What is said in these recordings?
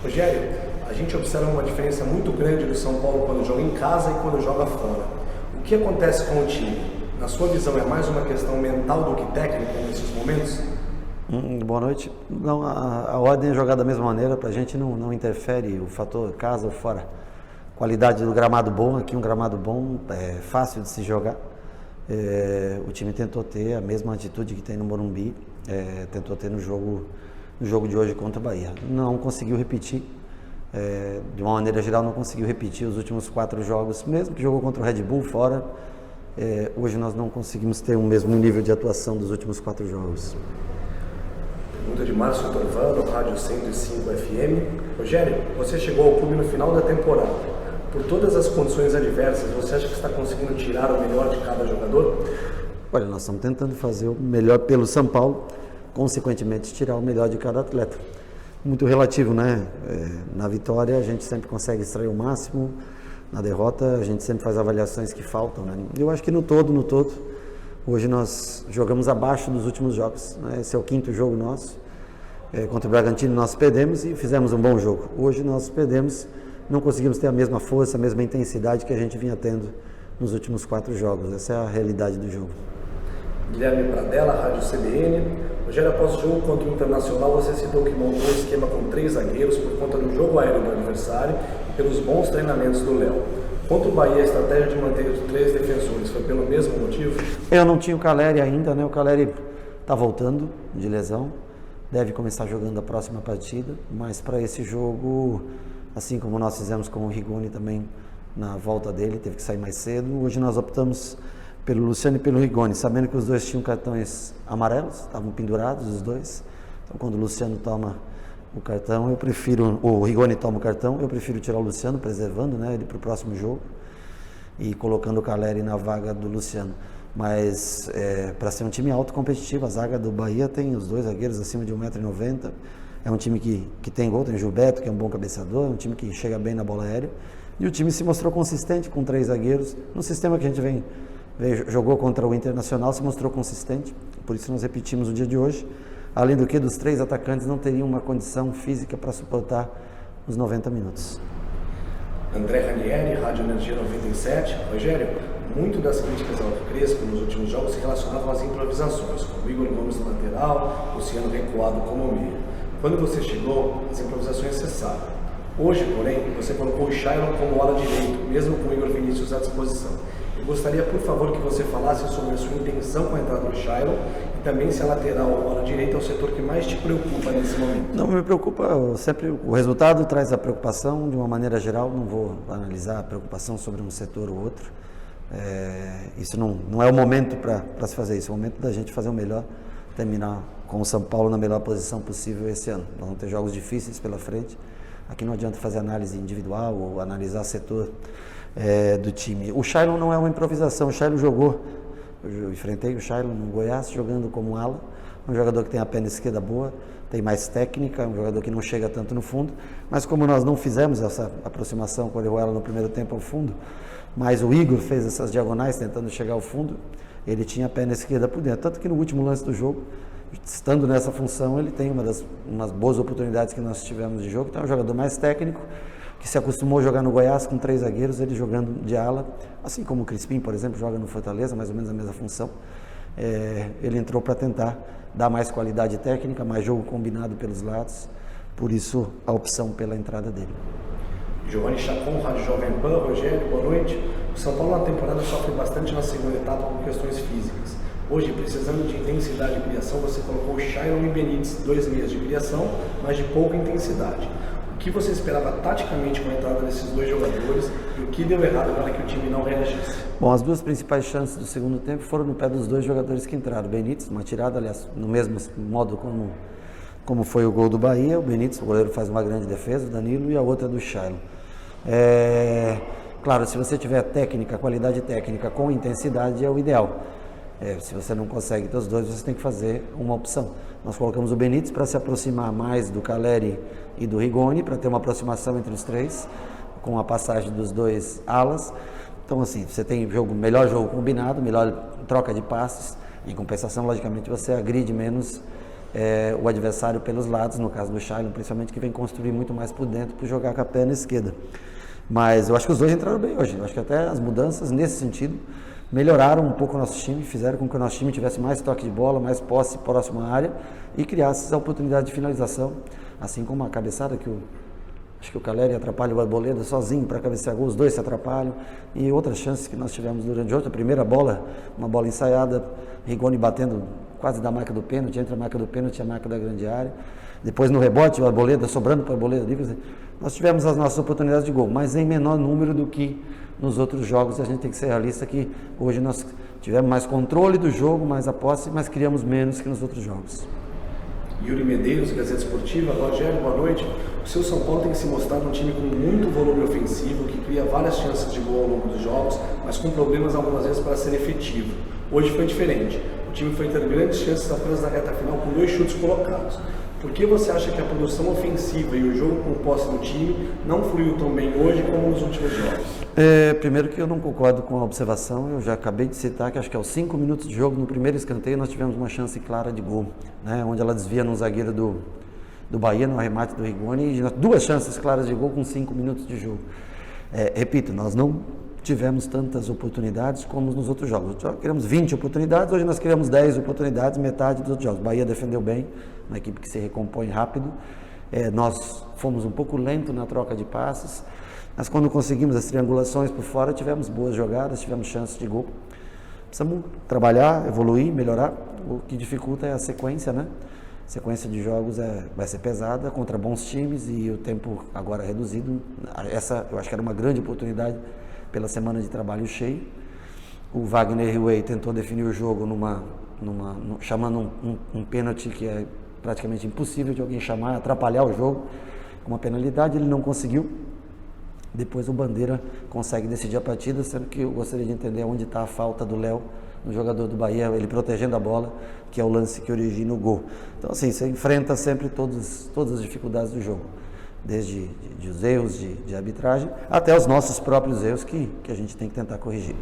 Rogério, a gente observa uma diferença muito grande do São Paulo quando joga em casa e quando joga fora. O que acontece com o time? Na sua visão, é mais uma questão mental do que técnica nesses momentos? Boa noite. Não, a ordem é jogar da mesma maneira, para a gente não interfere o fator casa ou fora. Qualidade do gramado bom, aqui um gramado bom, é fácil de se jogar. O time tentou ter a mesma atitude que tem no Morumbi, tentou ter no jogo de hoje contra o Bahia. Não conseguiu repetir, de uma maneira geral não conseguiu repetir os últimos 4 jogos, mesmo que jogou contra o Red Bull fora. Hoje nós não conseguimos ter o mesmo nível de atuação dos últimos 4 jogos. Pergunta de Márcio Torvando, Rádio 105 FM. Rogério, você chegou ao clube no final da temporada. Por todas as condições adversas, você acha que está conseguindo tirar o melhor de cada jogador? Olha, nós estamos tentando fazer o melhor pelo São Paulo, consequentemente tirar o melhor de cada atleta. Muito relativo, né? Na vitória a gente sempre consegue extrair o máximo, na derrota a gente sempre faz avaliações que faltam, né? Eu acho que no todo, hoje nós jogamos abaixo dos últimos jogos, né? Esse é o 5º jogo nosso. Contra o Bragantino nós perdemos e fizemos um bom jogo. Hoje nós perdemos, não conseguimos ter a mesma força, a mesma intensidade que a gente vinha tendo nos últimos 4 jogos. Essa é a realidade do jogo. Guilherme Pradella, Rádio CBN. Rogério, após o jogo contra o Internacional, você citou que montou um esquema com 3 zagueiros por conta do jogo aéreo do adversário e pelos bons treinamentos do Léo. Contra o Bahia, a estratégia de manter os 3 defensores foi pelo mesmo motivo? Eu não tinha o Caleri ainda, né? O Caleri está voltando de lesão, deve começar jogando a próxima partida, mas para esse jogo, assim como nós fizemos com o Rigoni também na volta dele, teve que sair mais cedo. Hoje nós optamos pelo Luciano e pelo Rigoni, sabendo que os dois tinham cartões amarelos, estavam pendurados os dois. Então quando o Luciano toma o cartão, o Rigoni toma o cartão, eu prefiro tirar o Luciano, preservando, né, ele para o próximo jogo e colocando o Caleri na vaga do Luciano. Mas para ser um time autocompetitivo, a zaga do Bahia tem os 2 zagueiros acima de 1,90 m. É um time que tem gol, tem o Gilberto, que é um bom cabeçador, é um time que chega bem na bola aérea. E o time se mostrou consistente com 3 zagueiros, no sistema que a gente jogou contra o Internacional, se mostrou consistente, por isso nós repetimos o dia de hoje. Além do que, dos 3 atacantes não teriam uma condição física para suportar os 90 minutos. André Ranieri, Rádio Energia 97. Rogério, muito das críticas ao Crespo nos últimos jogos se relacionavam às improvisações, como Igor Gomes no lateral, Luciano recuado como meia. Quando você chegou, as improvisações cessaram. Hoje, porém, você colocou o Shailon como ala direito, mesmo com o Igor Vinícius à disposição. Eu gostaria, por favor, que você falasse sobre a sua intenção com a entrada do Shailon e também se a lateral ou ala direita é o setor que mais te preocupa nesse momento. Não me preocupa, sempre o resultado traz a preocupação, de uma maneira geral, não vou analisar a preocupação sobre um setor ou outro. Isso não é o momento para se fazer isso, é o momento da gente fazer o melhor, terminar com o São Paulo na melhor posição possível esse ano. Nós vamos ter jogos difíceis pela frente, aqui não adianta fazer análise individual ou analisar setor do time. O Shailon não é uma improvisação, o Shailon jogou, eu enfrentei o Shailon no Goiás jogando como ala, um jogador que tem a perna esquerda boa, tem mais técnica, um jogador que não chega tanto no fundo, mas como nós não fizemos essa aproximação com o Orejuela no primeiro tempo ao fundo, mas o Igor fez essas diagonais tentando chegar ao fundo, ele tinha a perna esquerda por dentro, tanto que no último lance do jogo, estando nessa função, ele tem umas boas oportunidades que nós tivemos de jogo. Então é um jogador mais técnico, que se acostumou a jogar no Goiás com 3 zagueiros, ele jogando de ala, assim como o Crispim, por exemplo, joga no Fortaleza, mais ou menos a mesma função. Ele entrou para tentar dar mais qualidade técnica, mais jogo combinado pelos lados, por isso a opção pela entrada dele. Giovanni Chacon, Rádio Jovem Pan. Rogério, boa noite. O São Paulo na temporada sofre bastante na segunda etapa com questões físicas. Hoje, precisando de intensidade de criação, você colocou o Shailon e Benítez, 2 meias de criação, mas de pouca intensidade. O que você esperava taticamente com a entrada desses 2 jogadores e o que deu errado para que o time não reagisse? Bom, as 2 principais chances do segundo tempo foram no pé dos 2 jogadores que entraram. O Benítez, uma tirada, aliás, no mesmo modo como foi o gol do Bahia. O Benítez, o goleiro, faz uma grande defesa, o Danilo, e a outra do Shailon. Claro, se você tiver técnica, qualidade técnica com intensidade, é o ideal. Se você não consegue ter os 2, você tem que fazer uma opção. Nós colocamos o Benítez para se aproximar mais do Caleri e do Rigoni, para ter uma aproximação entre os 3, com a passagem dos 2 alas. Então, assim, você tem melhor jogo combinado, melhor troca de passes. Em compensação, logicamente, você agride menos o adversário pelos lados, no caso do Shailon, principalmente, que vem construir muito mais por dentro para jogar com a perna esquerda. Mas eu acho que os dois entraram bem hoje. Eu acho que até as mudanças, nesse sentido, melhoraram um pouco o nosso time, fizeram com que o nosso time tivesse mais toque de bola, mais posse próxima à área e criasse a oportunidade de finalização, assim como a cabeçada que acho que o Caleri atrapalha o Arboleda sozinho para cabecear gol, os dois se atrapalham, e outras chances que nós tivemos durante a primeira bola, uma bola ensaiada, Rigoni batendo quase da marca do pênalti, entre a marca do pênalti e a marca da grande área, depois no rebote o Arboleda sobrando para o Arboleda livre. Nós tivemos as nossas oportunidades de gol, mas em menor número do que nos outros jogos. A gente tem que ser realista que hoje nós tivemos mais controle do jogo, mais a posse, mas criamos menos que nos outros jogos. Yuri Medeiros, Gazeta Esportiva. Rogério, boa noite. O seu São Paulo tem se mostrado um time com muito volume ofensivo, que cria várias chances de gol ao longo dos jogos, mas com problemas algumas vezes para ser efetivo. Hoje foi diferente. O time foi ter grandes chances apenas na reta final com 2 chutes colocados. Por que você acha que a produção ofensiva e o jogo com posse do time não fluiu tão bem hoje como nos últimos jogos? Primeiro que eu não concordo com a observação, eu já acabei de citar que acho que aos 5 minutos de jogo, no primeiro escanteio, nós tivemos uma chance clara de gol, né, onde ela desvia num zagueiro do Bahia, no arremate do Rigoni, e 2 chances claras de gol com 5 minutos de jogo. Repito, nós não tivemos tantas oportunidades como nos outros jogos. Nós criamos 20 oportunidades, hoje nós criamos 10 oportunidades, metade dos outros jogos. Bahia defendeu bem, uma equipe que se recompõe rápido. Nós fomos um pouco lento na troca de passes, mas quando conseguimos as triangulações por fora, tivemos boas jogadas, tivemos chances de gol. Precisamos trabalhar, evoluir, melhorar. O que dificulta é a sequência, né? A sequência de jogos vai ser pesada contra bons times e o tempo agora reduzido. Essa eu acho que era uma grande oportunidade pela semana de trabalho cheio. O Wagner Riway tentou definir o jogo chamando um pênalti que é praticamente impossível de alguém chamar, atrapalhar o jogo com uma penalidade, ele não conseguiu. Depois o Bandeira consegue decidir a partida, sendo que eu gostaria de entender onde está a falta do Léo, no jogador do Bahia, ele protegendo a bola, que é o lance que origina o gol. Então assim, você enfrenta sempre todas as dificuldades do jogo, desde os erros de arbitragem até os nossos próprios erros que a gente tem que tentar corrigir.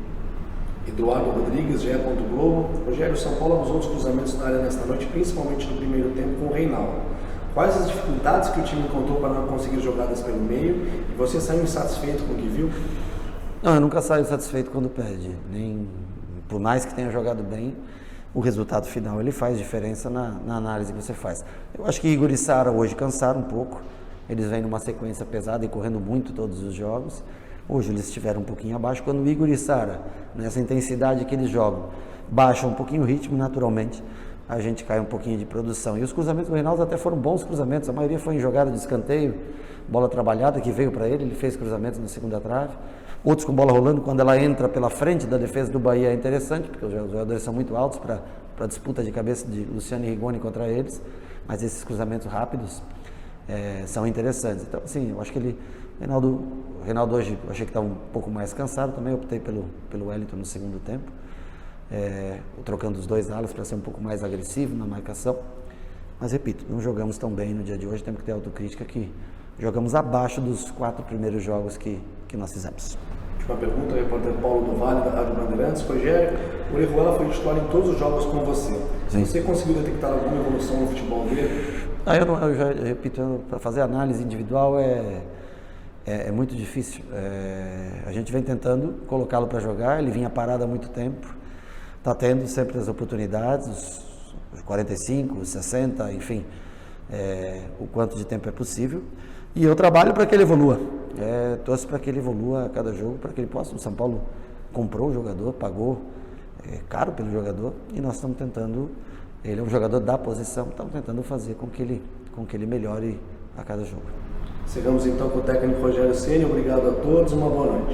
Eduardo Rodrigues, GE. Globo. Rogério, São Paulo abusou dos cruzamentos na área nesta noite, principalmente no primeiro tempo com o Reinaldo. Quais as dificuldades que o time encontrou para não conseguir jogadas pelo meio? E você saiu insatisfeito com o que viu? Não, eu nunca saio satisfeito quando perde. Por mais que tenha jogado bem, o resultado final ele faz diferença na análise que você faz. Eu acho que Igor e Sara hoje cansaram um pouco. Eles vêm numa sequência pesada e correndo muito todos os jogos. Hoje eles estiveram um pouquinho abaixo. Quando o Igor e Sara, nessa intensidade que eles jogam, baixam um pouquinho o ritmo, naturalmente, a gente cai um pouquinho de produção. E os cruzamentos do Reinaldo até foram bons cruzamentos. A maioria foi em jogada de escanteio, bola trabalhada que veio para ele fez cruzamentos na segunda trave. Outros com bola rolando, quando ela entra pela frente da defesa do Bahia é interessante, porque os jogadores são muito altos para a disputa de cabeça de Luciano e Rigoni contra eles. Mas esses cruzamentos rápidos são interessantes. Então, assim, eu acho que Reinaldo hoje, eu achei que estava um pouco mais cansado, também optei pelo Wellington no segundo tempo, trocando os 2 alas para ser um pouco mais agressivo na marcação. Mas, repito, não jogamos tão bem no dia de hoje, temos que ter autocrítica que jogamos abaixo dos 4 primeiros jogos que nós fizemos. Última pergunta, o repórter Paulo do Vale, da Rádio Bandeirantes. Rogério, o Orejuela foi titular em todos os jogos com você. Sim. Você conseguiu detectar alguma evolução no futebol dele? Eu já repito, para fazer análise individual é muito difícil. A gente vem tentando colocá-lo para jogar, ele vinha parado há muito tempo, está tendo sempre as oportunidades, os 45, os 60, enfim, o quanto de tempo é possível. E eu trabalho para que ele evolua, torço para que ele evolua a cada jogo, para que ele possa. O São Paulo comprou o jogador, pagou caro pelo jogador e nós estamos tentando. Ele é um jogador da posição, estamos tentando fazer com que ele melhore a cada jogo. Chegamos então com o técnico Rogério Ceni. Obrigado a todos, uma boa noite.